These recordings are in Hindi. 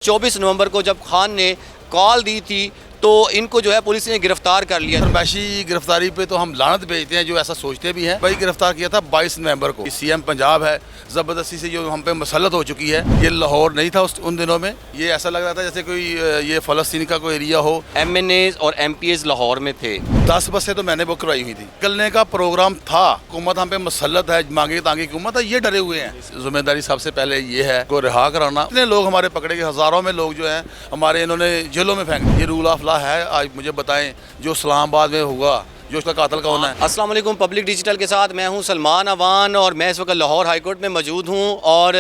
24 नवंबर को जब खान ने कॉल दी थी तो इनको जो है पुलिस ने गिरफ्तार कर लिया। फरमाइशी गिरफ्तारी पे तो हम लानत भेजते हैं जो ऐसा सोचते भी हैं। भाई गिरफ्तार किया था 22 नवंबर को। सीएम पंजाब है, ज़बरदस्ती से जो हम पे मसलत हो चुकी है। ये लाहौर नहीं था उन दिनों में। ये ऐसा लग रहा था जैसे कोई ये फ़लस्तीन का कोई एरिया हो। MNAs और MPs लाहौर में थे। 10 बसें तो मैंने बुक करवाई हुई थी। निकलने का प्रोग्राम था। हुकूमत हम पे मसलत है, मांगे तांगे हुकूमत है, ये डरे हुए हैं। जिम्मेदारी सबसे पहले ये है को रिहा कराना। इतने लोग हमारे पकड़े गए, हज़ारों में लोग जो हैं हमारे इन्होंने जेलों में फेंक। ये रूल ऑफ लॉ है। आज मुझे बताएं जो इस्लामाबाद में हुआ, जो उसका कातिल कौन है। अस्सलाम वालेकुम, पब्लिक डिजिटल के साथ मैं हूं सलमान अवान और मैं इस वक्त लाहौर हाई कोर्ट में मौजूद हूं और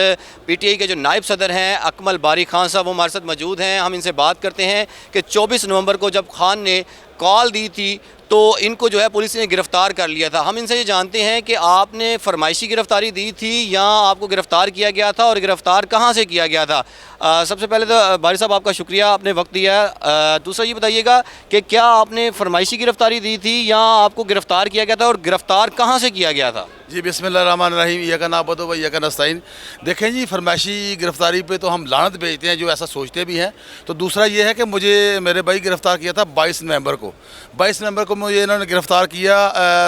PTI के जो नायब सदर हैं अकमल बारी खान साहब वो हमारे साथ मौजूद हैं। हम इनसे बात करते हैं कि 24 नवंबर को जब खान ने कॉल दी थी तो इनको जो है पुलिस ने गिरफ़्तार कर लिया था। हम इनसे ये जानते हैं कि आपने फरमाइशी गिरफ़्तारी दी थी या आपको गिरफ़्तार किया गया था और गिरफ़्तार कहाँ से किया गया था। सबसे पहले तो बारी साहब आपका शुक्रिया, आपने वक्त दिया। दूसरा ये बताइएगा कि क्या आपने फरमाइशी गिरफ़्तारी दी थी या आपको गिरफ़्तार किया गया था और गिरफ़्तार कहाँ से किया गया था। जी बिस्मिल्लाहिर्रहमानिर्रहीम, यका नाबुदु व यका नस्तईन। देखें जी, फरमाइशी गिरफ्तारी पे तो हम लानत भेजते हैं जो ऐसा सोचते भी हैं। तो दूसरा ये है कि मुझे मेरे भाई गिरफ़्तार किया था 22 नवंबर को। 22 नवंबर को मुझे इन्होंने गिरफ़्तार किया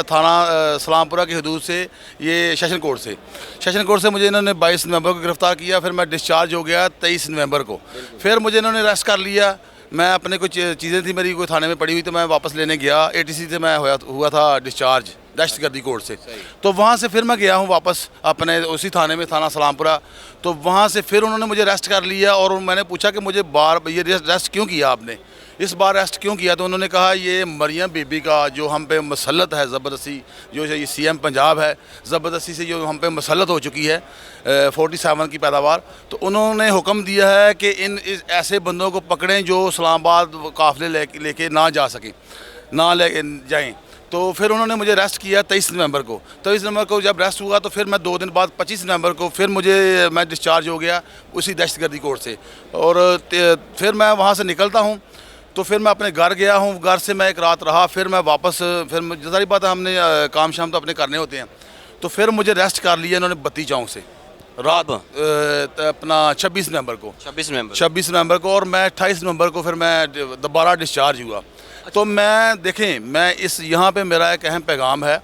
थाना सलामपुरा की हदूद से, ये सेशन कोर्ट से। सेशन कोर्ट से मुझे इन्होंने 22 नवंबर को गिरफ़्तार किया। फिर मैं डिस्चार्ज हो गया 23 नवंबर को। फिर मुझे इन्होंने अरेस्ट कर लिया। मैं अपने कुछ चीज़ें थी मेरी कोई थाने में पड़ी हुई, तो मैं वापस लेने गया। ATC से मैं हुआ था डिस्चार्ज दहशतगर्दी कोर्ट से। तो वहाँ से फिर मैं गया हूँ वापस अपने उसी थाने में, थाना सलामपुरा। तो वहाँ से फिर उन्होंने मुझे अरेस्ट कर लिया और मैंने पूछा कि मुझे ये अरेस्ट क्यों किया आपने, इस बार अरेस्ट क्यों किया। तो उन्होंने कहा ये मरियम बीबी का जो हम पे मसलत है ज़बरदस्ती, जो ये CM पंजाब है, ज़बरदस्ती से जो हम पे मसलत हो चुकी है 47 की पैदावार। तो उन्होंने हुक्म दिया है कि ऐसे बंदों को पकड़ें जो इस्लामाबाद काफ़िले लेके ना जा सकें, ना ले जाएँ। तो फिर उन्होंने मुझे अरेस्ट किया 23 नवंबर को। 23 नवंबर को जब अरेस्ट हुआ तो फिर मैं 2 दिन बाद 25 नवंबर को फिर मैं डिस्चार्ज हो गया उसी दहशतगर्दी कोर्ट से। और फिर मैं वहाँ से निकलता हूँ तो फिर मैं अपने घर गया हूँ। घर से मैं एक रात रहा, फिर मैं वापस, फिर सारी बात है, हमने काम शाम तो अपने करने होते हैं। तो फिर मुझे अरेस्ट कर लिया इन्होंने बत्ती चौक से रात अपना 26 नवंबर को। 26 नवंबर को। और मैं 28 नवंबर को फिर मैं दोबारा डिस्चार्ज हुआ। तो मैं देखें, मैं यहाँ पे मेरा एक अहम पैगाम है,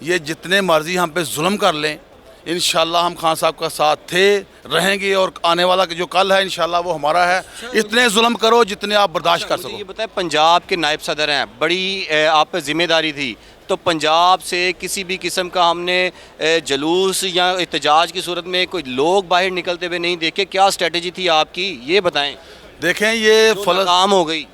ये जितने मर्जी हम पे जुल्म कर लें, इंशाल्लाह हम खान साहब का साथ थे, रहेंगे और आने वाला जो कल है इंशाल्लाह वो हमारा है। इतने जुल्म करो जितने आप बर्दाश्त कर सको। ये बताएं, पंजाब के नायब सदर हैं, बड़ी आप पे जिम्मेदारी थी, तो पंजाब से किसी भी किस्म का हमने जुलूस या एहतजाज की सूरत में कोई लोग बाहर निकलते हुए नहीं देखे। क्या स्ट्रेटजी थी आपकी, ये बताएं। देखें, ये काम हो गई।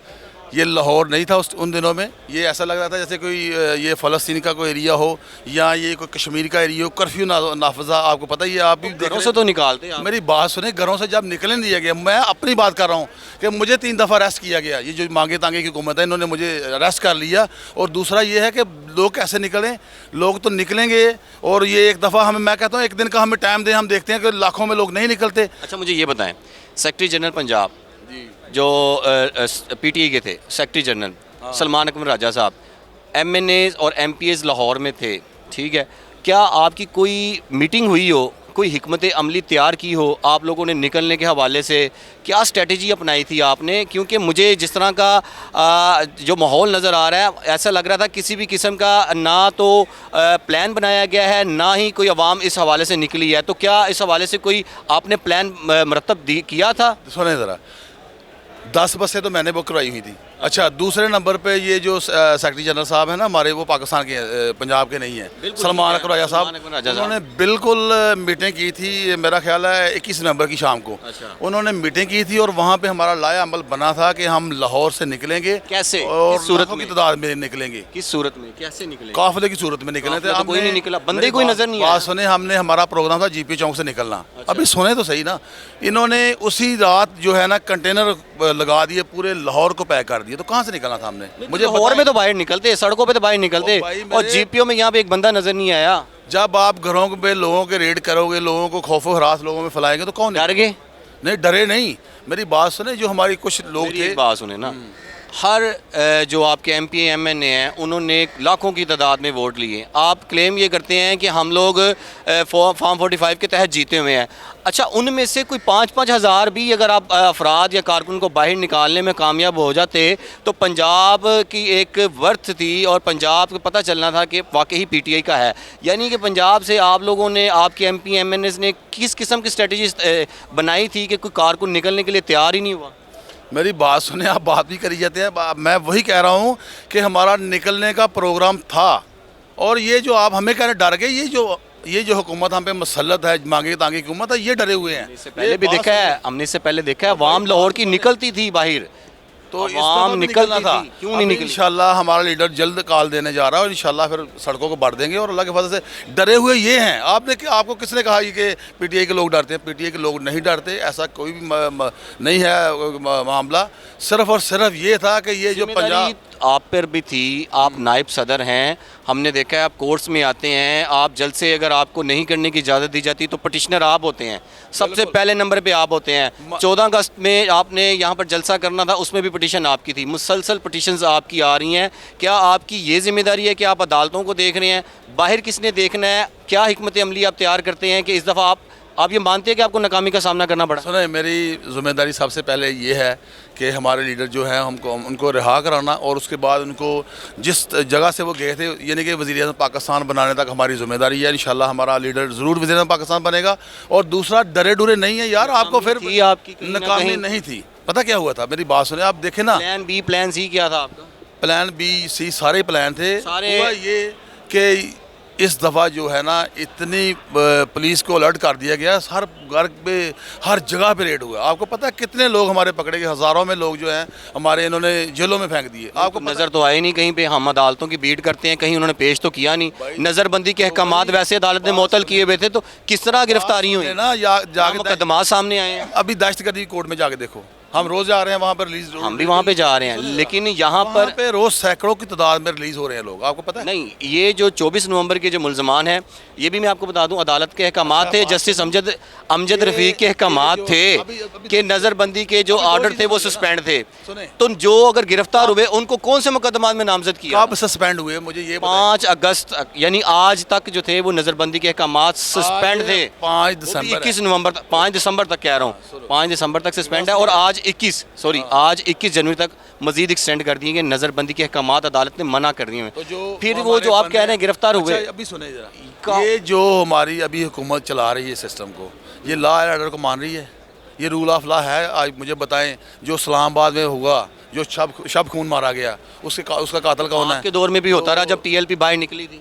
ये लाहौर नहीं था उन दिनों में। ये ऐसा लग रहा था जैसे कोई ये फ़लस्तीन का कोई एरिया हो या ये कोई कश्मीर का एरिया हो। कर्फ्यू नाफजा, आपको पता ही है, आप भी घरों से तो निकालते हैं। मेरी बात सुने, घरों से जब निकलने दिया गया, मैं अपनी बात कर रहा हूँ कि मुझे 3 दफ़ा अरेस्ट किया गया। ये जो मांगे तांगे की हुकूमत है, इन्होंने मुझे अरेस्ट कर लिया। और दूसरा ये है कि लोग कैसे निकलें, लोग तो निकलेंगे। और ये एक दफ़ा मैं कहता हूँ एक दिन का हमें टाइम दें, हम देखते हैं कि लाखों में लोग नहीं निकलते। अच्छा, मुझे ये बताएं, सेक्रेटरी जनरल पंजाब जो PTI के थे, सेक्रेटरी जनरल सलमान अकमल राजा साहब, MNAs और MPs लाहौर में थे, ठीक है। क्या आपकी कोई मीटिंग हुई हो, कोई हिकमत अमली तैयार की हो आप लोगों ने निकलने के हवाले से, क्या स्ट्रेटजी अपनाई थी आपने? क्योंकि मुझे जिस तरह का जो माहौल नज़र आ रहा है, ऐसा लग रहा था किसी भी किस्म का ना तो प्लान बनाया गया है, ना ही कोई अवाम इस हवाले से निकली है। तो क्या इस हवाले से कोई आपने प्लान मरतब किया था? सुने ज़रा, 10 बसें तो मैंने बुक करवाई हुई थी। अच्छा, दूसरे नंबर पे ये जो सेक्रेटरी जनरल साहब हैं ना हमारे, वो पाकिस्तान के, पंजाब के नहीं हैं, सलमान अकमल राजा साहब। उन्होंने बिल्कुल मीटिंग की थी, मेरा ख्याल है 21 नवंबर की शाम को। उन्होंने मीटिंग की थी और वहाँ पे हमारा लाया अमल बना था कि हम लाहौर से निकलेंगे। कैसे, और सूरत की तादाद में निकलेंगे। किस सूरत में, कैसे निकलेंगे? काफिले की सूरत में निकले थे। कोई नहीं निकला, बंदे कोई नजर नहीं आया। बात सुने, हमने हमारा प्रोग्राम था GP चौक से निकलना। अभी सुने तो सही ना, इन्होंने उसी रात जो है ना कंटेनर लगा दिए, पूरे लाहौर को पैक कर दिया। तो कहाँ से निकलना था हमने? मुझे लाहौर में तो बाहर निकलते, सड़कों पे तो बाहर निकलते, और GPO में यहाँ पे एक बंदा नजर नहीं आया। जब आप घरों पे लोगों के रेड करोगे, लोगों को खौफो हरास लोगों में फैलाएंगे तो कौन डर गए? नहीं, डरे नहीं। मेरी बात सुने, जो हमारी कुछ लोग थे, बात सुने ना, हर जो आपके MP MNA हैं उन्होंने लाखों की तादाद में वोट लिए। आप क्लेम ये करते हैं कि हम लोग फॉर्म 45 के तहत जीते हुए हैं। अच्छा, उनमें से कोई 5-5 हज़ार भी अगर आप अफराद या कारकुन को बाहर निकालने में कामयाब हो जाते तो पंजाब की एक वर्थ थी और पंजाब को पता चलना था कि वाकई PTI का है। यानी कि पंजाब से आप लोगों ने, आपके MP MNAs ने किस किस्म की स्ट्रेटजी बनाई थी कि कोई कारकुन निकलने के लिए तैयार ही नहीं हुआ? मेरी बात सुने, आप बात भी करी जाते हैं। मैं वही कह रहा हूँ कि हमारा निकलने का प्रोग्राम था, और ये जो आप हमें कह रहे डर गए, ये जो हुकूमत हम पे मसलत है, मांगे तांगे हुकूमत है, ये डरे हुए हैं। इससे पहले भी देखा है, हमने इससे पहले देखा है अवाम लाहौर की निकलती थी बाहर, तो अवाम निकलना था, क्यों नहीं निकली? इंशाल्लाह हमारा लीडर जल्द कॉल देने जा रहा है और इंशाल्लाह फिर सड़कों को भर देंगे। और अल्लाह के फजल से डरे हुए ये हैं। आपको किसने कहा कि PTI के लोग डरते हैं? PTI के लोग नहीं डरते, ऐसा कोई भी नहीं है मामला। सिर्फ और सिर्फ ये था कि ये जो पंजाब आप पर भी थी, आप नायब सदर हैं, हमने देखा है आप कोर्ट्स में आते हैं, आप जल्द से अगर आपको नहीं करने की इजाज़त दी जाती तो पटिशनर आप होते हैं, सबसे पहले नंबर पे आप होते हैं। 14 अगस्त में आपने यहाँ पर जलसा करना था, उसमें भी पटिशन आपकी थी, मुसलसल पटिशन्स आपकी आ रही हैं। क्या आपकी ये जिम्मेदारी है कि आप अदालतों को देख रहे हैं, बाहर किसने देखना है? क्या हिकमत अमली आप तैयार करते हैं कि इस दफ़ा आप ये मानते हैं कि आपको नाकामी का सामना करना पड़ा? सुने, मेरी जिम्मेदारी सबसे पहले ये है कि हमारे लीडर जो हैं उनको रिहा कराना, और उसके बाद उनको जिस जगह से वो गए थे, यानी कि वज़ीर-ए-आज़म पाकिस्तान बनाने तक हमारी जिम्मेदारी है। इंशाल्लाह हमारा लीडर ज़रूर वज़ीर-ए-आज़म पाकिस्तान बनेगा। और दूसरा, डरे डुरे नहीं है यार, आपको फिर आपकी नाकामी नहीं थी। पता क्या हुआ था, मेरी बात सुने, आप देखें ना, प्लान B प्लान C क्या था आपका? प्लान B C सारे प्लान थे। सारे हुआ ये कि इस दफ़ा जो है ना, इतनी पुलिस को अलर्ट कर दिया गया, हर घर पे, हर जगह पे रेड हुआ। आपको पता है कितने लोग हमारे पकड़े गए? हज़ारों में लोग जो हैं हमारे इन्होंने जेलों में फेंक दिए। आपको नज़र तो आए नहीं कहीं पे, हम अदालतों की बीट करते हैं, कहीं उन्होंने पेश तो किया नहीं। नज़रबंदी के अहकामात वैसे अदालत ने मुअत्तल किए हुए थे, तो किस तरह गिरफ्तारी हुई ना? जाके मुकदमा सामने आए हैं। अभी दहशतगर्दी कोर्ट में जाके देखो, हम रोज़ जा रहे हैं वहाँ पर रिलीज, हम भी वहाँ पे जा रहे हैं, लेकिन यहाँ पर रोज़ सैकड़ों की तादाद में रिलीज़ हो रहे हैं लोग। आपको पता है? नहीं, ये जो 24 नवंबर के जो मुलजमान हैं, ये भी मैं आपको बता दूं अदालत के अहकामात थे, जस्टिस अमजद रफ़ीक के अहकामात थे कि नज़रबंदी के जो आर्डर थे वो सस्पेंड थे। तो जो अगर गिरफ्तार हुए उनको कौन से मुकदमात में नामजद किया? कब सस्पेंड हुए मुझे ये 5 अगस्त यानी आज तक जो थे वो नज़रबंदी के अहकामात सस्पेंड थे। 5 दिसंबर 21 नवंबर तक, 5 दिसंबर तक कह रहा हूँ, 5 दिसंबर तक सस्पेंड है, और आज 21 जनवरी तक मजीद एक्सटेंड कर दिए गए। नज़रबंदी के अहकामात अदालत ने मना कर दिए हैं। फिर वो जो आप कह रहे हैं गिरफ्तार हुए, अभी सुने जरा, ये जो हमारी अभी हुकूमत चला रही है सिस्टम को, ये लॉ एंड ऑर्डर को मान रही है? ये रूल ऑफ लॉ है? आज मुझे बताएं, जो इस्लामाबाद में हुआ, जो शब खून मारा गया, उसका कातिल कौन है? आपके दौर में भी होता रहा जब TLP बाहर निकली थी,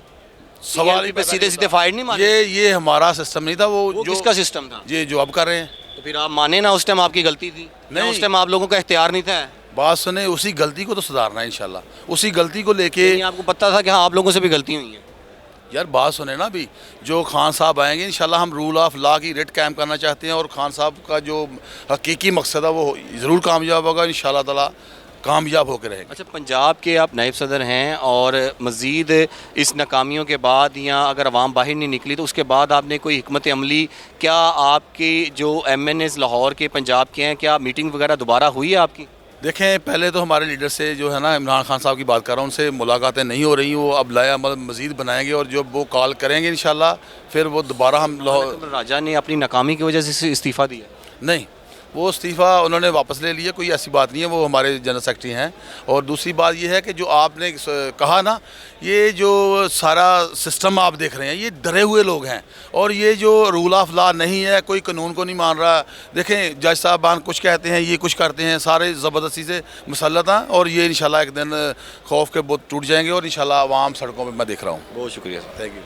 सवाल पे सीधे सीधे फायर नहीं मारे। ये हमारा सिस्टम नहीं था। वो जो किसका सिस्टम था? ये जो अब कर रहे हैं। तो फिर आप माने ना, उस टाइम आपकी गलती थी नहीं, उस टाइम आप लोगों का इख्तियार नहीं था। बात सुने, उसी गलती को तो सुधारना है इंशाल्लाह। उसी गलती को लेके आपको पता था कि हाँ आप लोगों से भी गलती हुई है? यार बात सुने ना, अभी जो खान साहब आएंगे इंशाल्लाह, हम रूल ऑफ लॉ की रेट कायम करना चाहते हैं, और खान साहब का जो हकीकी मकसद है वो ज़रूर कामयाब होगा इंशाल्लाह ताला, कामयाब होकर रहेंगे। अच्छा, पंजाब के आप नायब सदर हैं, और मज़ीद इस नाकामियों के बाद या अगर आवाम बाहर नहीं निकली तो उसके बाद आपने कोई हिकमत अमली, क्या आपके जो MNAs लाहौर के पंजाब के हैं, क्या मीटिंग वगैरह दोबारा हुई है आपकी? देखें, पहले तो हमारे लीडर से जो है ना, इमरान खान साहब की बात कर रहा हूँ, उनसे मुलाकातें नहीं हो रही। वो अब लाया मज़ीद बनाएंगे, और जब वो कॉल करेंगे इंशाल्लाह फिर वो दोबारा हम लाहौर। राजा ने अपनी नाकामी की वजह से इस्तीफ़ा दिया? नहीं, वो इस्तीफ़ा उन्होंने वापस ले लिया, कोई ऐसी बात नहीं है, वो हमारे जनरल सेक्रेटरी हैं। और दूसरी बात ये है कि जो आपने कहा ना, ये जो सारा सिस्टम आप देख रहे हैं, ये डरे हुए लोग हैं, और ये जो रूल ऑफ लॉ नहीं है, कोई कानून को नहीं मान रहा। देखें, जज साहबान कुछ कहते हैं, ये कुछ करते हैं, सारे ज़बरदस्ती से मुसल्लत हैं, और ये इंशाल्लाह एक दिन खौफ के बुत टूट जाएंगे, और इंशाल्लाह आवाम सड़कों पर मैं देख रहा हूँ। बहुत शुक्रिया, थैंक यू।